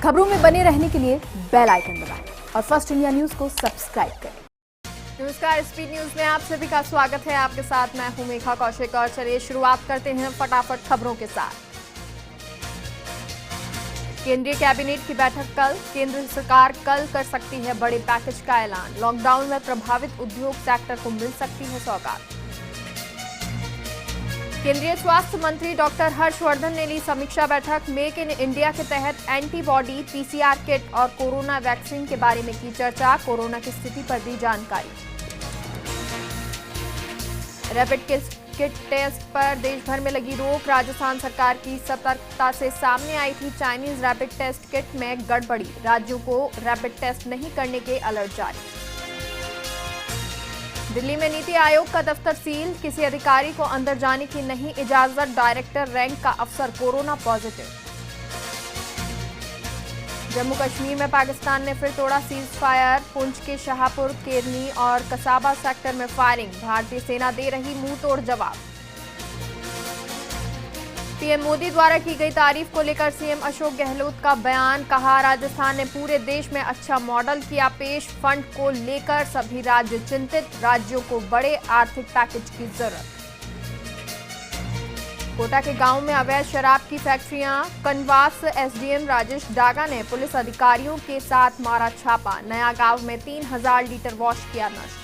खबरों में बने रहने के लिए बेल आइकन दबाएं और फर्स्ट इंडिया न्यूज को सब्सक्राइब करें। नमस्कार, स्पीड न्यूज में आप सभी का स्वागत है। आपके साथ मैं हूं मेघा कौशिक और चलिए शुरुआत करते हैं फटाफट खबरों के साथ। केंद्रीय कैबिनेट की बैठक कल। केंद्र सरकार कल कर सकती है बड़े पैकेज का ऐलान। लॉकडाउन में प्रभावित उद्योग सेक्टर को मिल सकती है सौगात। केंद्रीय स्वास्थ्य मंत्री डॉक्टर हर्षवर्धन ने ली समीक्षा बैठक। मेक इन इंडिया के तहत एंटीबॉडी, पीसीआर किट और कोरोना वैक्सीन के बारे में की चर्चा। कोरोना की स्थिति पर दी जानकारी। रैपिड किट टेस्ट पर देश भर में लगी रोक। राजस्थान सरकार की सतर्कता से सामने आई थी चाइनीज रैपिड टेस्ट किट में गड़बड़ी। राज्यों को रैपिड टेस्ट नहीं करने के अलर्ट जारी। दिल्ली में नीति आयोग का दफ्तर सील। किसी अधिकारी को अंदर जाने की नहीं इजाजत। डायरेक्टर रैंक का अफसर कोरोना पॉजिटिव। जम्मू कश्मीर में पाकिस्तान ने फिर तोड़ा सीज फायर। पुंछ के शाहपुर, केरनी और कसाबा सेक्टर में फायरिंग। भारतीय सेना दे रही मुंह तोड़ जवाब। पीएम मोदी द्वारा की गई तारीफ को लेकर सीएम अशोक गहलोत का बयान। कहा, राजस्थान ने पूरे देश में अच्छा मॉडल किया पेश। फंड को लेकर सभी राज्य चिंतित। राज्यों को बड़े आर्थिक पैकेज की जरूरत। कोटा के गांव में अवैध शराब की फैक्ट्रियां। कनवास एसडीएम राजेश डागा ने पुलिस अधिकारियों के साथ मारा छापा। नया गांव में 3000 लीटर वॉश किया नष्ट।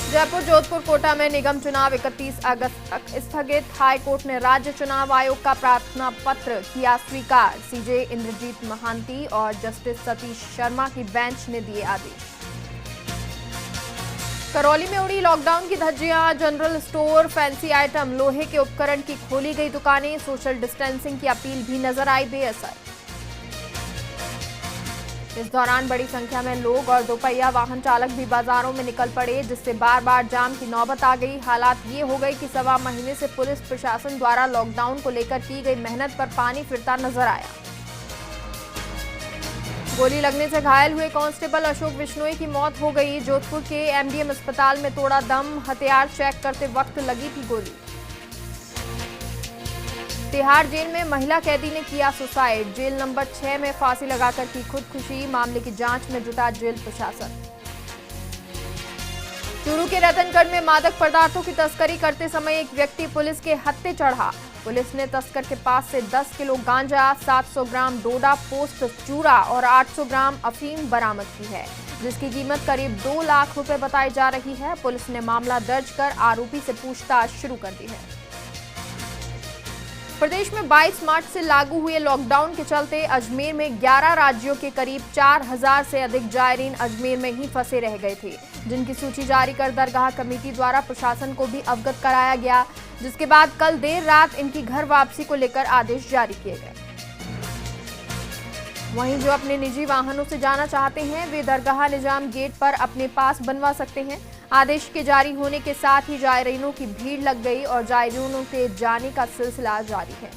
जयपुर, जोधपुर, कोटा में निगम चुनाव 31 अगस्त तक स्थगित। हाई कोर्ट ने राज्य चुनाव आयोग का प्रार्थना पत्र किया स्वीकार। सीजे इंद्रजीत महांती और जस्टिस सतीश शर्मा की बेंच ने दिए आदेश। करौली में उड़ी लॉकडाउन की धज्जियां। जनरल स्टोर, फैंसी आइटम, लोहे के उपकरण की खोली गई दुकानें। सोशल डिस्टेंसिंग की अपील भी नजर आई बेअसर। इस दौरान बड़ी संख्या में लोग और दोपहिया वाहन चालक भी बाजारों में निकल पड़े, जिससे बार बार जाम की नौबत आ गई। हालात ये हो गई कि सवा महीने से पुलिस प्रशासन द्वारा लॉकडाउन को लेकर की गई मेहनत पर पानी फिरता नजर आया। गोली लगने से घायल हुए कांस्टेबल अशोक बिश्नोई की मौत हो गई। जोधपुर के एमडीएम अस्पताल में तोड़ा दम। हथियार चेक करते वक्त लगी थी गोली। तिहाड़ जेल में महिला कैदी ने किया सुसाइड। जेल नंबर 6 में फांसी लगाकर की खुदकुशी। मामले की जांच में जुटा जेल प्रशासन। चूरू के रतनगढ़ में मादक पदार्थों की तस्करी करते समय एक व्यक्ति पुलिस के हत्थे चढ़ा। पुलिस ने तस्कर के पास से 10 किलो गांजा, 700 ग्राम डोडा पोस्ट चूरा और 800 ग्राम अफीम बरामद की है, जिसकी कीमत करीब 2 लाख रुपए बताई जा रही है। पुलिस ने मामला दर्ज कर आरोपी से पूछताछ शुरू कर दी है। प्रदेश में 22 मार्च से लागू हुए लॉकडाउन के चलते अजमेर में 11 राज्यों के करीब 4000 से अधिक जायरीन अजमेर में ही फंसे रह गए थे, जिनकी सूची जारी कर दरगाह कमेटी द्वारा प्रशासन को भी अवगत कराया गया, जिसके बाद कल देर रात इनकी घर वापसी को लेकर आदेश जारी किए गए। वहीं जो अपने निजी वाहनों से जाना चाहते हैं वे दरगाह निजाम गेट पर अपने पास बनवा सकते हैं। आदेश के जारी होने के साथ ही जायरीनों की भीड़ लग गई और जायरीनों के जाने का सिलसिला जारी है।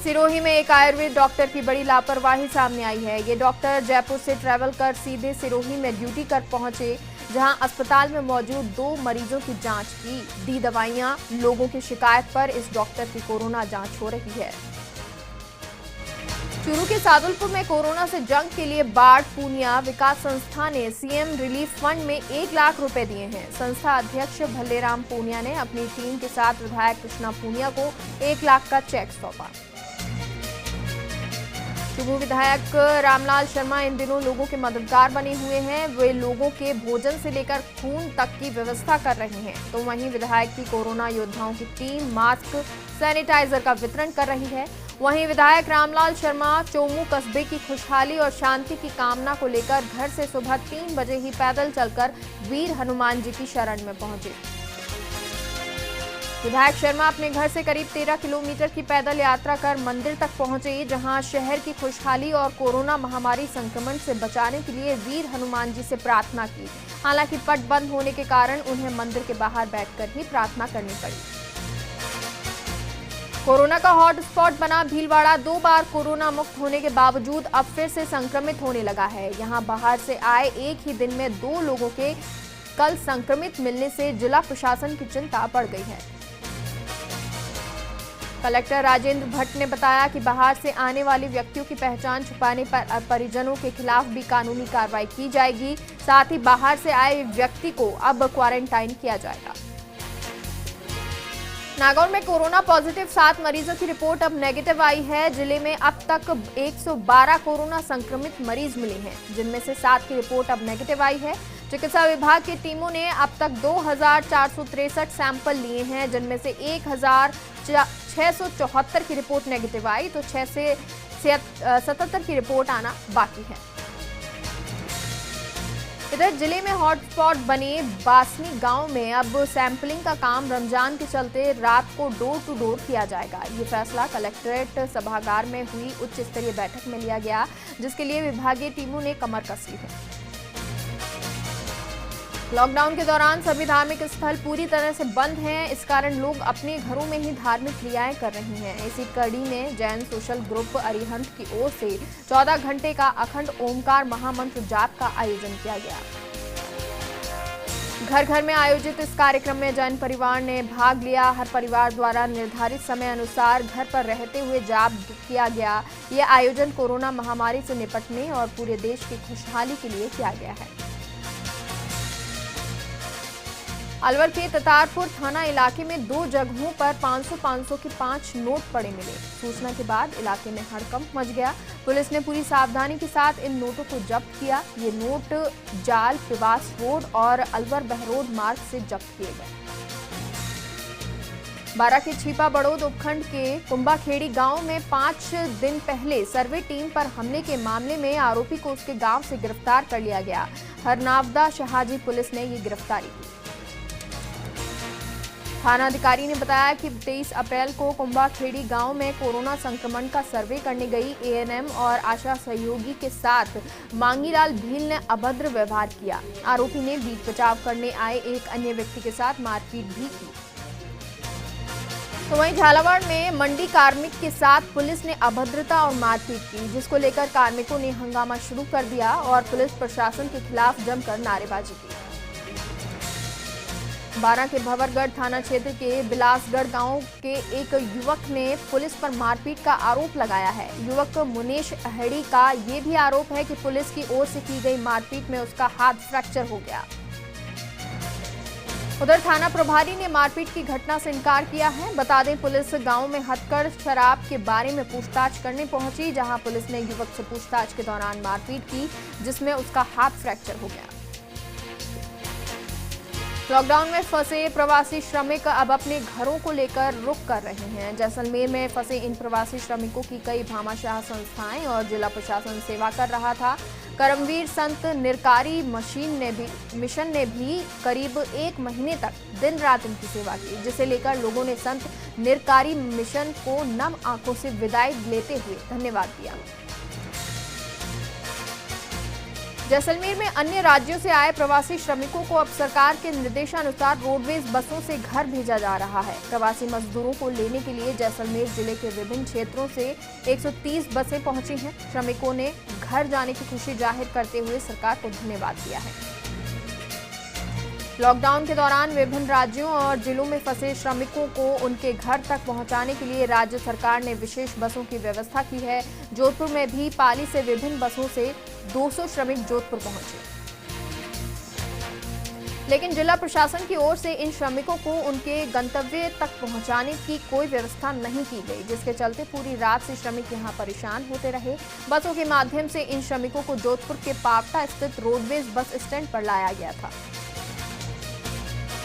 सिरोही में एक आयुर्वेद डॉक्टर की बड़ी लापरवाही सामने आई है। ये डॉक्टर जयपुर से ट्रैवल कर सीधे सिरोही में ड्यूटी कर पहुंचे, जहां अस्पताल में मौजूद 2 मरीजों की जांच की, दी दवाइयां। लोगों की शिकायत पर इस डॉक्टर की कोरोना जांच हो रही है। चूरू के सादुलपुर में कोरोना से जंग के लिए बाढ़ पूनिया विकास संस्था ने सीएम रिलीफ फंड में 1 लाख रुपए दिए हैं। संस्था अध्यक्ष भल्लेराम पूनिया ने अपनी टीम के साथ विधायक कृष्णा पूनिया को 1 लाख का चेक सौंपा। चूरू विधायक रामलाल शर्मा इन दिनों लोगों के मददगार बने हुए हैं। वे लोगों के भोजन से लेकर खून तक की व्यवस्था कर रहे हैं। तो वहीं विधायक की कोरोना योद्धाओं की टीम मास्क, सैनिटाइजर का वितरण कर रही है। वहीं विधायक रामलाल शर्मा चोमू कस्बे की खुशहाली और शांति की कामना को लेकर घर से सुबह 3 बजे ही पैदल चलकर वीर हनुमान जी की शरण में पहुंचे। विधायक शर्मा अपने घर से करीब 13 किलोमीटर की पैदल यात्रा कर मंदिर तक पहुंचे, जहां शहर की खुशहाली और कोरोना महामारी संक्रमण से बचाने के लिए वीर हनुमान जी से प्रार्थना की। हालांकि पट बंद होने के कारण उन्हें मंदिर के बाहर बैठकर ही प्रार्थना करनी पड़ी। कोरोना का हॉटस्पॉट बना भीलवाड़ा 2 बार कोरोना मुक्त होने के बावजूद अब फिर से संक्रमित होने लगा है। यहां बाहर से आए एक ही दिन में 2 लोगों के कल संक्रमित मिलने से जिला प्रशासन की चिंता बढ़ गई है। कलेक्टर राजेंद्र भट्ट ने बताया कि बाहर से आने वाले व्यक्तियों की पहचान छुपाने पर परिजनों के खिलाफ भी कानूनी कार्रवाई की जाएगी। साथ ही बाहर से आए व्यक्ति को अब क्वारंटाइन किया जाएगा। नागौर में कोरोना पॉजिटिव 7 मरीजों की रिपोर्ट अब नेगेटिव आई है। जिले में अब तक 112 कोरोना संक्रमित मरीज मिले हैं, जिनमें से 7 की रिपोर्ट अब नेगेटिव आई है। चिकित्सा विभाग की टीमों ने अब तक 2463 सैंपल लिए हैं, जिनमें से 1674 की रिपोर्ट नेगेटिव आई तो 6 से 77 की रिपोर्ट आना बाकी है। इधर जिले में हॉटस्पॉट बने बासनी गांव में अब सैंपलिंग का काम रमजान के चलते रात को डोर टू डोर किया जाएगा। ये फैसला कलेक्ट्रेट सभागार में हुई उच्च स्तरीय बैठक में लिया गया, जिसके लिए विभागीय टीमों ने कमर कस ली है। लॉकडाउन के दौरान सभी धार्मिक स्थल पूरी तरह से बंद हैं। इस कारण लोग अपने घरों में ही धार्मिक क्रियाएं कर रहे हैं। इसी कड़ी में जैन सोशल ग्रुप अरिहंत की ओर से 14 घंटे का अखंड ओमकार महामंत्र जाप का आयोजन किया गया। घर घर में आयोजित इस कार्यक्रम में जैन परिवार ने भाग लिया। हर परिवार द्वारा निर्धारित समय अनुसार घर पर रहते हुए जाप किया गया। यह आयोजन कोरोना महामारी से निपटने और पूरे देश की खुशहाली के लिए किया गया है। अलवर के ततारपुर थाना इलाके में 2 जगहों पर 500-500 के 5 नोट पड़े मिले। सूचना के बाद इलाके में हड़कंप मच गया। पुलिस ने पूरी सावधानी के साथ इन नोटों को जब्त किया। ये नोट जाल, प्रवास रोड और अलवर बहरोड मार्ग से जब्त किए गए। बारां के छिपा बड़ौद उपखंड के कुंभाखेड़ी गांव में 5 दिन पहले सर्वे टीम पर हमले के मामले में आरोपी को उसके गांव से गिरफ्तार कर लिया गया। हरनावदा शहाजी पुलिस ने ये गिरफ्तारी की। थाना अधिकारी ने बताया कि 23 अप्रैल को कुंभाखेड़ी गांव में कोरोना संक्रमण का सर्वे करने गई एएनएम और आशा सहयोगी के साथ मांगीलाल भील ने अभद्र व्यवहार किया। आरोपी ने बीच बचाव करने आए एक अन्य व्यक्ति के साथ मारपीट भी की। तो वहीं झालावाड़ में मंडी कार्मिक के साथ पुलिस ने अभद्रता और मारपीट की, जिसको लेकर कार्मिकों ने हंगामा शुरू कर दिया और पुलिस प्रशासन के खिलाफ जमकर नारेबाजी की। बारां के भंवरगढ़ थाना क्षेत्र के बिलासगढ़ गांव के एक युवक ने पुलिस पर मारपीट का आरोप लगाया है। युवक मुनेश अहेड़ी का ये भी आरोप है कि पुलिस की ओर से की गई मारपीट में उसका हाथ फ्रैक्चर हो गया। उधर थाना प्रभारी ने मारपीट की घटना से इनकार किया है। बता दें, पुलिस गांव में हथकढ़ शराब के बारे में पूछताछ करने पहुंची, जहां पुलिस ने युवक से पूछताछ के दौरान मारपीट की, जिसमें उसका हाथ फ्रैक्चर हो गया। लॉकडाउन में फंसे प्रवासी श्रमिक अब अपने घरों को लेकर रुख कर रहे हैं। जैसलमेर में फंसे इन प्रवासी श्रमिकों की कई भामाशाह संस्थाएं और जिला प्रशासन सेवा कर रहा था। करमवीर संत निरकारी मिशन ने भी करीब 1 महीने तक दिन रात इनकी सेवा की, जिसे लेकर लोगों ने संत निरकारी मिशन को नम आंखों से विदाई लेते हुए धन्यवाद दिया। जैसलमेर में अन्य राज्यों से आए प्रवासी श्रमिकों को अब सरकार के निर्देशानुसार रोडवेज बसों से घर भेजा जा रहा है। प्रवासी मजदूरों को लेने के लिए जैसलमेर जिले के विभिन्न क्षेत्रों से 130 बसें पहुंची हैं। श्रमिकों ने घर जाने की खुशी जाहिर करते हुए सरकार को धन्यवाद दिया है। लॉकडाउन के दौरान विभिन्न राज्यों और जिलों में फंसे श्रमिकों को उनके घर तक पहुंचाने के लिए राज्य सरकार ने विशेष बसों की व्यवस्था की है। जोधपुर में भी पाली से विभिन्न बसों से 200 श्रमिक जोधपुर पहुंचे, लेकिन जिला प्रशासन की ओर से इन श्रमिकों को उनके गंतव्य तक पहुंचाने की कोई व्यवस्था नहीं की गई, जिसके चलते पूरी रात से श्रमिक यहां परेशान होते रहे। बसों के माध्यम से इन श्रमिकों को जोधपुर के पावटा स्थित रोडवेज बस स्टैंड पर लाया गया था।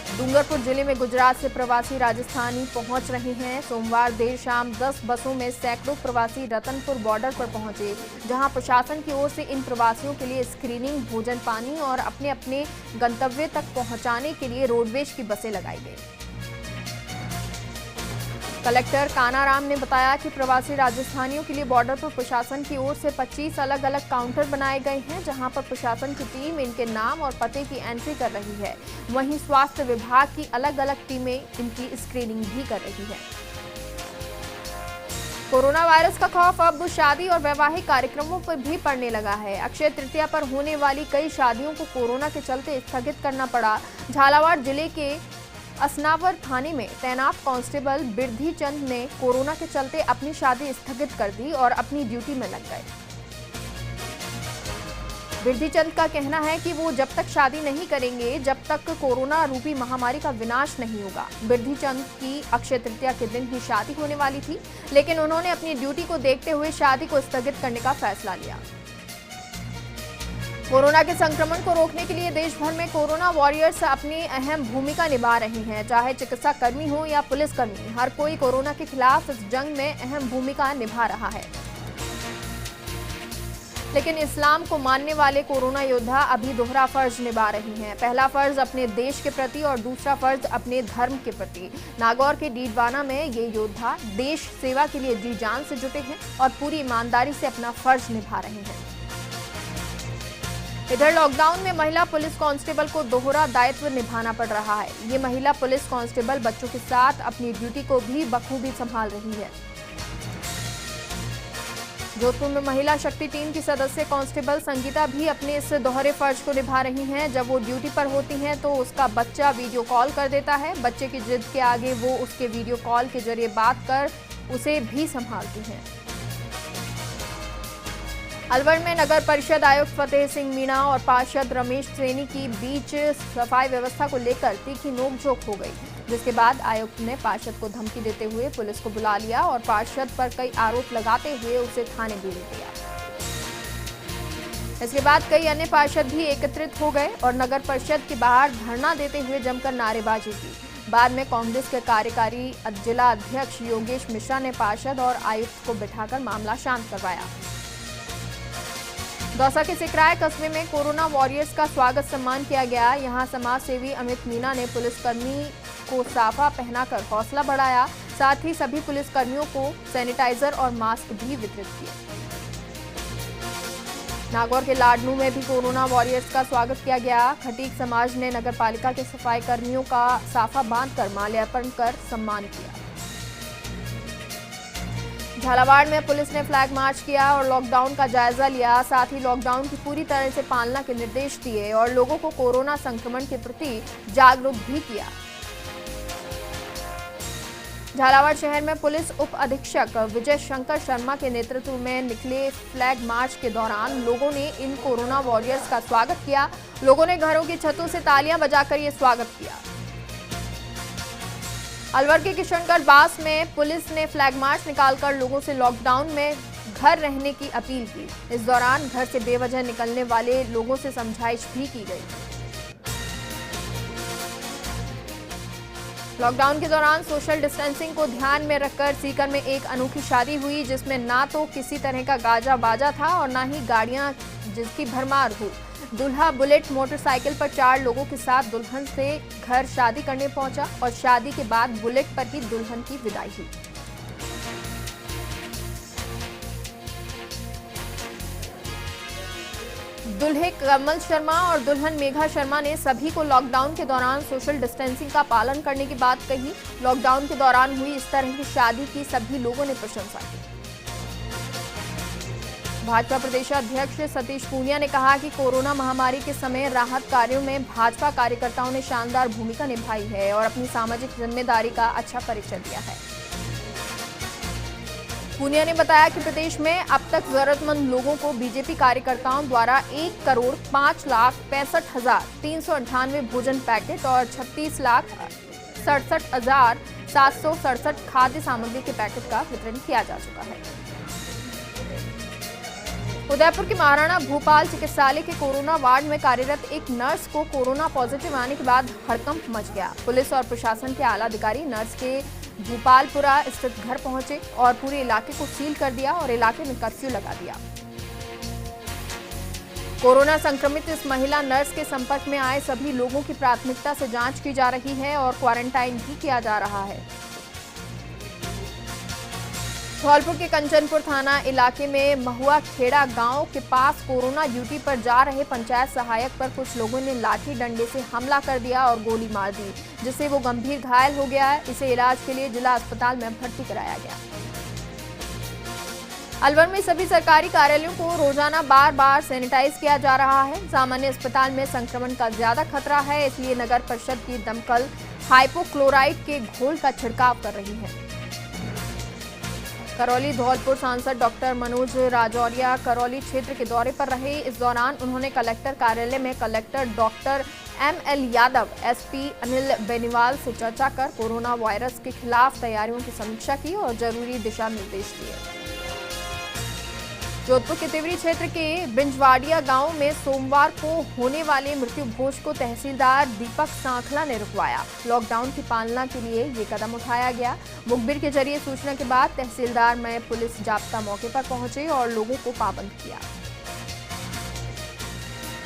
डूंगरपुर जिले में गुजरात से प्रवासी राजस्थानी पहुंच रहे हैं। सोमवार देर शाम 10 बसों में सैकड़ों प्रवासी रतनपुर बॉर्डर पर पहुंचे, जहां प्रशासन की ओर से इन प्रवासियों के लिए स्क्रीनिंग, भोजन पानी और अपने अपने गंतव्य तक पहुंचाने के लिए रोडवेज की बसें लगाई गई। कलेक्टर कानाराम ने बताया कि प्रवासी राजस्थानियों के लिए बॉर्डर पर प्रशासन की ओर से 25 अलग अलग काउंटर बनाए गए हैं, जहां पर प्रशासन की टीम इनके नाम और पते की एंट्री कर रही है। वहीं स्वास्थ्य विभाग की अलग अलग टीमें इनकी स्क्रीनिंग भी कर रही है। कोरोना वायरस का खौफ अब शादी और वैवाहिक कार्यक्रमों पर भी पड़ने लगा है। अक्षय तृतीया पर होने वाली कई शादियों को कोरोना के चलते स्थगित करना पड़ा। झालावाड़ जिले के असनावर थाने में तैनात कांस्टेबल बिरधी चंद ने कोरोना के चलते अपनी शादी स्थगित कर दी और अपनी ड्यूटी में लग गए। बिरधी चंद का कहना है कि वो जब तक शादी नहीं करेंगे जब तक कोरोना रूपी महामारी का विनाश नहीं होगा। बिरधी चंद की अक्षय तृतीया के दिन ही शादी होने वाली थी, लेकिन उन्होंने अपनी ड्यूटी को देखते हुए शादी को स्थगित करने का फैसला लिया। कोरोना के संक्रमण को रोकने के लिए देश भर में कोरोना वॉरियर्स अपनी अहम भूमिका निभा रही हैं। चाहे चिकित्सा कर्मी हो या पुलिसकर्मी, हर कोई कोरोना के खिलाफ इस जंग में अहम भूमिका निभा रहा है। लेकिन इस्लाम को मानने वाले कोरोना योद्धा अभी दोहरा फर्ज निभा रही हैं। पहला फर्ज अपने देश के प्रति और दूसरा फर्ज अपने धर्म के प्रति। नागौर के डीडवाना में ये योद्धा देश सेवा के लिए जी जान से जुटे हैं और पूरी ईमानदारी से अपना फर्ज निभा रहे हैं। इधर लॉकडाउन में महिला पुलिस कांस्टेबल को दोहरा दायित्व निभाना पड़ रहा है। ये महिला पुलिस कांस्टेबल बच्चों के साथ अपनी ड्यूटी को भी बखूबी संभाल रही है। जोधपुर में महिला शक्ति टीम की सदस्य कांस्टेबल संगीता भी अपने इस दोहरे फर्ज को निभा रही हैं। जब वो ड्यूटी पर होती हैं तो उसका बच्चा वीडियो कॉल कर देता है। बच्चे की जिद के आगे वो उसके वीडियो कॉल के जरिए बात कर उसे भी संभालती हैं। अलवर में नगर परिषद आयुक्त फतेह सिंह मीणा और पार्षद रमेश सैनी के बीच सफाई व्यवस्था को लेकर तीखी नोकझोंक हो गई, जिसके बाद आयुक्त ने पार्षद को धमकी देते हुए पुलिस को बुला लिया और पार्षद पर कई आरोप लगाते हुए उसे थाने भेज दिया। इसके बाद कई अन्य पार्षद भी एकत्रित हो गए और नगर परिषद के बाहर धरना देते हुए जमकर नारेबाजी की। बाद में कांग्रेस के कार्यकारी जिला अध्यक्ष योगेश मिश्रा ने पार्षद और आयुक्त को बिठाकर मामला शांत करवाया। दौसा के सिकराय कस्बे में कोरोना वॉरियर्स का स्वागत सम्मान किया गया। यहां समाज सेवी अमित मीना ने पुलिसकर्मी को साफा पहनाकर हौसला बढ़ाया। साथ ही सभी पुलिसकर्मियों को सैनिटाइजर और मास्क भी वितरित किए। नागौर के लाडनू में भी कोरोना वॉरियर्स का स्वागत किया गया। खटीक समाज ने नगरपालिका के सफाई कर्मियों का साफा बांधकर माल्यार्पण कर सम्मान किया। झालावाड़ में पुलिस ने फ्लैग मार्च किया और लॉकडाउन का जायजा लिया। साथ ही लॉकडाउन की पूरी तरह से पालना के निर्देश दिए और लोगों को कोरोना संक्रमण के प्रति जागरूक भी किया। झालावाड़ शहर में पुलिस उप अधीक्षक विजय शंकर शर्मा के नेतृत्व में निकले फ्लैग मार्च के दौरान लोगों ने इन कोरोना वॉरियर्स का स्वागत किया। लोगों ने घरों की छतों से तालियां बजाकर ये स्वागत किया। अलवर के किशनगढ़ बास में पुलिस ने फ्लैग मार्च निकालकर लोगों से लॉकडाउन में घर रहने की अपील की। इस दौरान घर से बेवजह निकलने वाले लोगों से समझाइश भी की गई। लॉकडाउन के दौरान सोशल डिस्टेंसिंग को ध्यान में रखकर सीकर में एक अनोखी शादी हुई, जिसमें ना तो किसी तरह का गाजा बाजा था और ना ही गाड़ियां जिसकी भरमार हो। दूल्हा बुलेट मोटरसाइकिल पर 4 लोगों के साथ दुल्हन से घर शादी करने पहुंचा और शादी के बाद बुलेट पर ही दुल्हन की विदाई हुई। दूल्हे कमल शर्मा और दुल्हन मेघा शर्मा ने सभी को लॉकडाउन के दौरान सोशल डिस्टेंसिंग का पालन करने की बात कही। लॉकडाउन के दौरान हुई इस तरह की शादी की सभी लोगों ने प्रशंसा की। भाजपा प्रदेशाध्यक्ष सतीश पूनिया ने कहा कि कोरोना महामारी के समय राहत कार्यों में भाजपा कार्यकर्ताओं ने शानदार भूमिका निभाई है और अपनी सामाजिक जिम्मेदारी का अच्छा परिचय दिया है। पूनिया ने बताया कि प्रदेश में अब तक जरूरतमंद लोगों को बीजेपी कार्यकर्ताओं द्वारा 1,05,65,398 भोजन पैकेट और 36,67,767 खाद्य सामग्री के पैकेट का वितरण किया जा चुका है। उदयपुर के महाराणा भूपाल चिकित्सालय के कोरोना वार्ड में कार्यरत एक नर्स को कोरोना पॉजिटिव आने के बाद हड़कंप मच गया। पुलिस और प्रशासन के आला अधिकारी नर्स के भूपालपुरा स्थित घर पहुंचे और पूरे इलाके को सील कर दिया और इलाके में कर्फ्यू लगा दिया। कोरोना संक्रमित इस महिला नर्स के संपर्क में आए सभी लोगों की प्राथमिकता से जांच की जा रही है और क्वारंटाइन भी किया जा रहा है। धौलपुर के कंचनपुर थाना इलाके में महुआ खेड़ा गांव के पास कोरोना ड्यूटी पर जा रहे पंचायत सहायक पर कुछ लोगों ने लाठी डंडे से हमला कर दिया और गोली मार दी, जिससे वो गंभीर घायल हो गया है। इसे इलाज के लिए जिला अस्पताल में भर्ती कराया गया। अलवर में सभी सरकारी कार्यालयों को रोजाना बार सैनिटाइज किया जा रहा है। सामान्य अस्पताल में संक्रमण का ज्यादा खतरा है, इसलिए नगर परिषद की दमकल हाइपोक्लोराइड के घोल का छिड़काव कर रही है। करौली धौलपुर सांसद डॉक्टर मनोज राजौरिया करौली क्षेत्र के दौरे पर रहे। इस दौरान उन्होंने कलेक्टर कार्यालय में collector doctor ML Yadav, SP Anil Beniwal से चर्चा कर कोरोना वायरस के खिलाफ तैयारियों की समीक्षा की और जरूरी दिशा निर्देश दिए। जोधपुर के तिवरी क्षेत्र के बिंजवाड़िया गांव में सोमवार को होने वाले मृत्यु भोज को तहसीलदार दीपक सांखला ने रुकवाया। लॉकडाउन की पालना के लिए ये कदम उठाया गया। मुखबिर के जरिए सूचना के बाद तहसीलदार में पुलिस जाब्ता मौके पर पहुंचे और लोगों को पाबंद किया।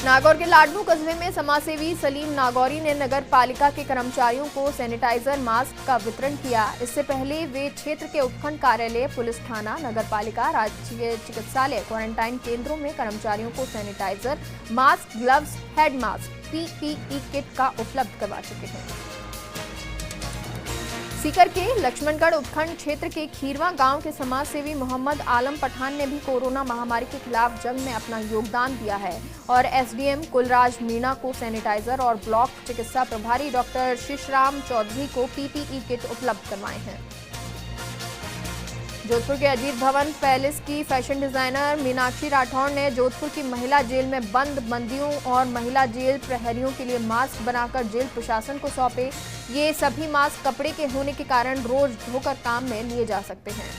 नागौर के लाडनू कस्बे में समाजसेवी सलीम नागौरी ने नगर पालिका के कर्मचारियों को सैनिटाइजर मास्क का वितरण किया। इससे पहले वे क्षेत्र के उपखंड कार्यालय, पुलिस थाना, नगर पालिका, राजकीय चिकित्सालय, क्वारंटाइन केंद्रों में कर्मचारियों को sanitiser, mask, gloves, head mask, PPE kit का उपलब्ध करवा चुके हैं। सीकर के लक्ष्मणगढ़ उपखंड क्षेत्र के खीरवा गांव के समाजसेवी मोहम्मद आलम पठान ने भी कोरोना महामारी के खिलाफ जंग में अपना योगदान दिया है और SDM कुलराज मीणा को सैनिटाइजर और ब्लॉक चिकित्सा प्रभारी डॉक्टर शिशराम चौधरी को PPE किट उपलब्ध करवाए हैं। जोधपुर के अजीत भवन पैलेस की फैशन डिजाइनर मीनाक्षी राठौर ने जोधपुर की महिला जेल में बंद बंदियों और महिला जेल प्रहरियों के लिए मास्क बनाकर जेल प्रशासन को सौंपे। ये सभी मास्क कपड़े के होने के कारण रोज धोकर काम में लिए जा सकते हैं।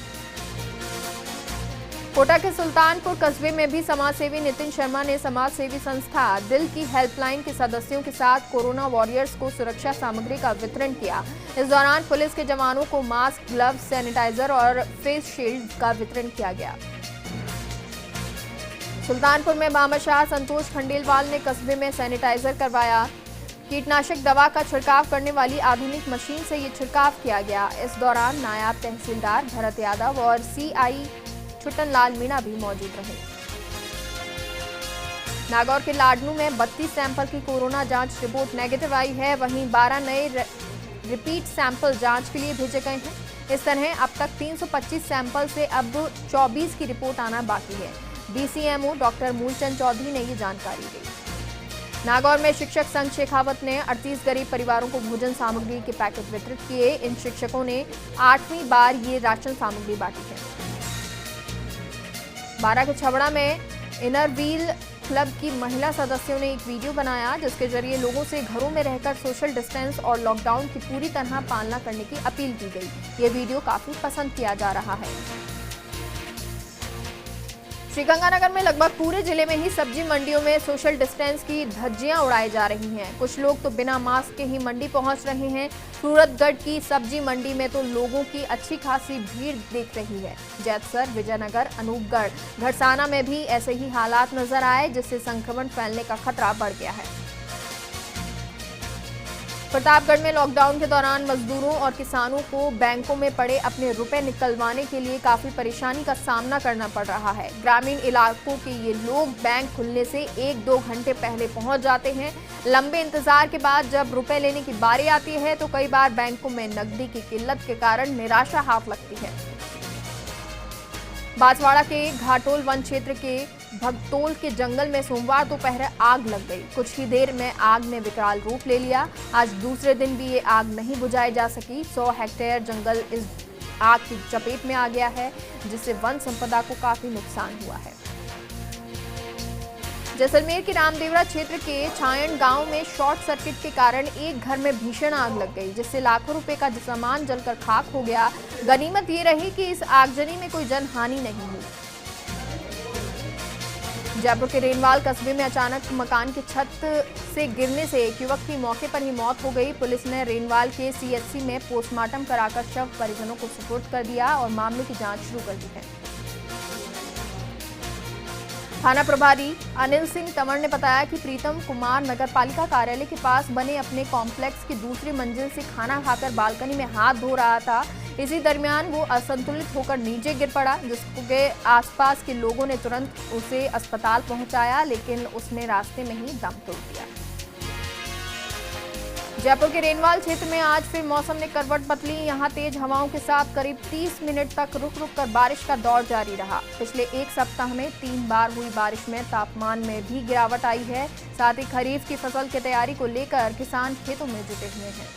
कोटा के सुल्तानपुर कस्बे में भी समाजसेवी नितिन शर्मा ने समाजसेवी संस्था दिल की हेल्पलाइन के सदस्यों के साथ कोरोना वॉरियर्स को सुरक्षा सामग्री का वितरण किया। इस दौरान पुलिस के जवानों को मास्क, ग्लव्स, सैनिटाइजर और फेस शील्ड का वितरण किया गया। सुल्तानपुर में बादशाह संतोष खंडेलवाल ने कस्बे में सैनिटाइजर करवाया। कीटनाशक दवा का छिड़काव करने वाली आधुनिक मशीन से ये छिड़काव किया गया। इस दौरान नायब तहसीलदार भरत यादव और CI छुटन लाल मीणा भी मौजूद रहे। नागौर के लाडनू में 32 सैंपल की कोरोना जांच रिपोर्ट नेगेटिव आई है। वहीं 12 नए रिपीट सैंपल जांच के लिए भेजे गए हैं। इस तरह अब तक 325 सैंपल से अब 24 की रिपोर्ट आना बाकी है। DCMO डॉक्टर मूलचंद चौधरी ने ये जानकारी दी। नागौर में शिक्षक संघ शेखावत ने 38 गरीब परिवारों को भोजन सामग्री के पैकेट वितरित किए। इन शिक्षकों ने 8वीं बार ये राशन सामग्री बांटी है। बारा के छबड़ा में इनर व्हील क्लब की महिला सदस्यों ने एक वीडियो बनाया जिसके जरिए लोगों से घरों में रहकर सोशल डिस्टेंस और लॉकडाउन की पूरी तरह पालना करने की अपील की गई। ये वीडियो काफी पसंद किया जा रहा है। श्रीगंगानगर में लगभग पूरे जिले में ही सब्जी मंडियों में सोशल डिस्टेंस की धज्जियां उड़ाई जा रही हैं। कुछ लोग तो बिना मास्क के ही मंडी पहुंच रहे हैं। सूरतगढ़ की सब्जी मंडी में तो लोगों की अच्छी खासी भीड़ दिख रही है। जैतसर, विजयनगर, अनूपगढ़, घड़साना में भी ऐसे ही हालात नजर आए जिससे संक्रमण फैलने का खतरा बढ़ गया है। प्रतापगढ़ में लॉकडाउन के दौरान मजदूरों और किसानों को बैंकों में पड़े अपने रुपए निकलवाने के लिए काफी परेशानी का सामना करना पड़ रहा है। ग्रामीण इलाकों के ये लोग बैंक खुलने से 1-2 घंटे पहले पहुंच जाते हैं। लंबे इंतजार के बाद जब रुपए लेने की बारी आती है तो कई बार बैंकों में नकदी की किल्लत के कारण निराशा हाथ लगती है। बांसवाड़ा के घाटोल वन क्षेत्र के भगतोल के जंगल में सोमवार दोपहर आग लग गई। कुछ ही देर में आग ने विकराल रूप ले लिया। आज दूसरे दिन भी ये आग नहीं बुझाई जा सकी। 100 हेक्टेयर जंगल इस आग की चपेट में आ गया है जिससे वन संपदा को काफी नुकसान हुआ है। जैसलमेर के रामदेवरा क्षेत्र के छायन गांव में शॉर्ट सर्किट के कारण एक घर में भीषण आग लग गई जिससे लाखों रुपए का सामान जलकर खाक हो गया। गनीमत ये रही कि इस आगजनी में कोई जनहानि नहीं हुई। जयपुर के रेनवाल कस्बे में अचानक मकान की छत से गिरने से एक युवक की मौके पर ही मौत हो गई। पुलिस ने रेनवाल के CHC में पोस्टमार्टम कराकर शव परिजनों को सुपुर्द कर दिया और मामले की जांच शुरू कर दी है। थाना प्रभारी अनिल सिंह तंवर ने बताया कि प्रीतम कुमार नगर पालिका कार्यालय के पास बने अपने कॉम्प्लेक्स की दूसरी मंजिल से खाना खाकर बालकनी में हाथ धो रहा था। इसी दरमियान वो असंतुलित होकर नीचे गिर पड़ा जिसके आसपास के लोगों ने तुरंत उसे अस्पताल पहुंचाया लेकिन उसने रास्ते में ही दम तोड़ दिया। जयपुर के रेनवाल क्षेत्र में आज फिर मौसम ने करवट बदली। यहां तेज हवाओं के साथ करीब 30 मिनट तक रुक रुक कर बारिश का दौर जारी रहा। पिछले एक सप्ताह में 3 बार हुई बारिश में तापमान में भी गिरावट आई है। साथ ही खरीफ की फसल की तैयारी को लेकर किसान खेतों में जुटे हुए हैं।